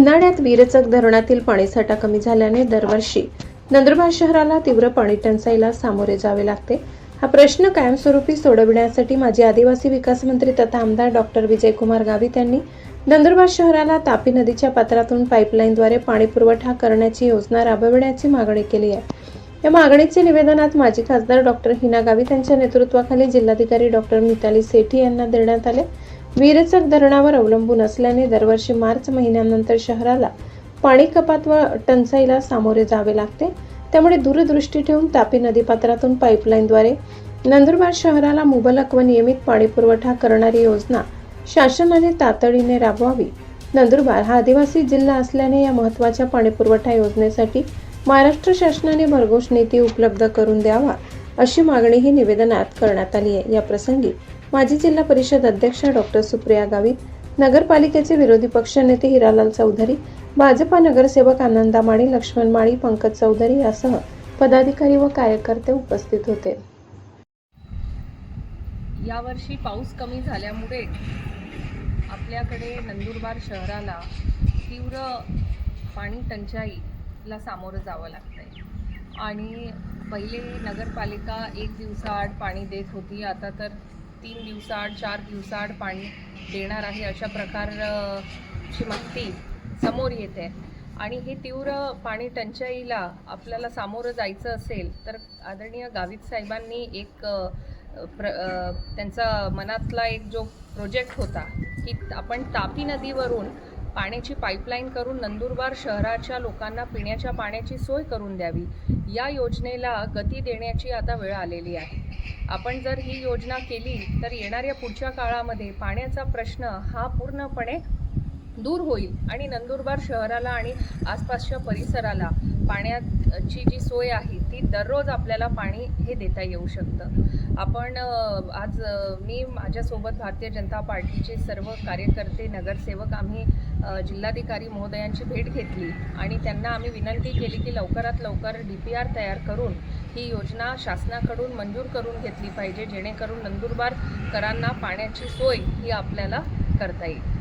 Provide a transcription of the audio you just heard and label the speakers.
Speaker 1: उन्हाळ्यात वीरचक धरणातील पाणीसाठा कमी झाल्याने दरवर्षी नंदुरबार शहराला तीव्र पाणी टंचाईला सामोरे जावे लागते। हा प्रश्न कायमस्वरूपी सोडविण्यासाठी माजी आदिवासी विकास मंत्री तथा आमदार डॉक्टर विजयकुमार गावित यांनी नंदुरबार शहराला तापी नदीच्या पात्रातून पाईपलाईनद्वारे पाणी पुरवठा करण्याची योजना राबविण्याची मागणी केली आहे। या मागणीचे निवेदन आज माजी खासदार डॉक्टर हिना गावित यांच्या नेतृत्वाखाली जिल्हाधिकारी डॉक्टर मिताली सेठी यांना देण्यात आले। वीरचक धरणावर अवलंबून असल्याने दरवर्षी मार्च महिन्यानंतर शहराला पाणी कपात व टंचाईला सामोरे जावे लागते। त्यामुळे दूरदृष्टी ठेवून तापी नदीपात्रातून पाईपलाईनद्वारे नंदुरबार शहराला मुबलक व नियमित पाणी पुरवठा करणारी योजना शासनाने तातडीने राबवावी। नंदुरबार हा आदिवासी जिल्हा असल्याने या महत्त्वाच्या पाणीपुरवठा योजनेसाठी महाराष्ट्र शासनाने भरघोस निधी उपलब्ध करून द्यावा अशी मागणी ही निवेदनात करण्यात आली आहे। या प्रसंगी माजी जिल्हा परिषद अध्यक्षा डॉक्टर सुप्रिया गावित, नगरपालिकेचे विरोधी पक्षनेते हिरालाल चौधरी, भाजपा नगरसेवक आनंदा माळी, लक्ष्मण माळी, पंकज चौधरी यासह पदाधिकारी व कार्यकर्ते उपस्थित होते।
Speaker 2: यावर्षी पाऊस कमी झाल्यामुळे आपल्याकडे नंदुरबार शहराला तीव्र पाणी टंचाईला सामोरं जावं लागतंय आणि पहिले नगरपालिका 1 दिवसाआड पाणी देत होती, आता तर 3 दिवसाआड 4 दिवसाआड पाणी देणार आहे अशा प्रकारची माहिती समोर येते। आणि हे तीव्र पाणी टंचाईला आपल्याला सामोरं जायचं असेल तर आदरणीय गावित साहेबांनी एक त्यांचा मनातला एक जो प्रोजेक्ट होता की आपण तापी नदीवरून पाण्याची पाईपलाईन करून नंदुरबार शहराच्या लोकांना पिण्याच्या पाण्याची सोय करून द्यावी, या योजनेला गती देण्याची आता वेळ आलेली आहे। आपण जर ही योजना केली तर येणाऱ्या पुढच्या काळामध्ये पाण्याचा प्रश्न हा पूर्णपणे दूर होईल आणि नंदुरबार शहराला आणि आसपासच्या परिसराला पाण्याची जी सोय आहे ती दररोज आपल्याला पाणी हे देता येऊ शकतं। आपण आज मी माझ्यासोबत भारतीय जनता पार्टीचे सर्व कार्यकर्ते, नगरसेवक आम्ही जिल्हाधिकारी महोदयांची भेट घेतली आणि त्यांना आम्ही विनंती केली की लवकरात लवकर DPR तयार करून ही योजना शासनाकडून मंजूर करून घेतली पाहिजे, जेणेकरून नंदुरबारकरांना पाण्याची सोय ही आपल्याला करता येईल।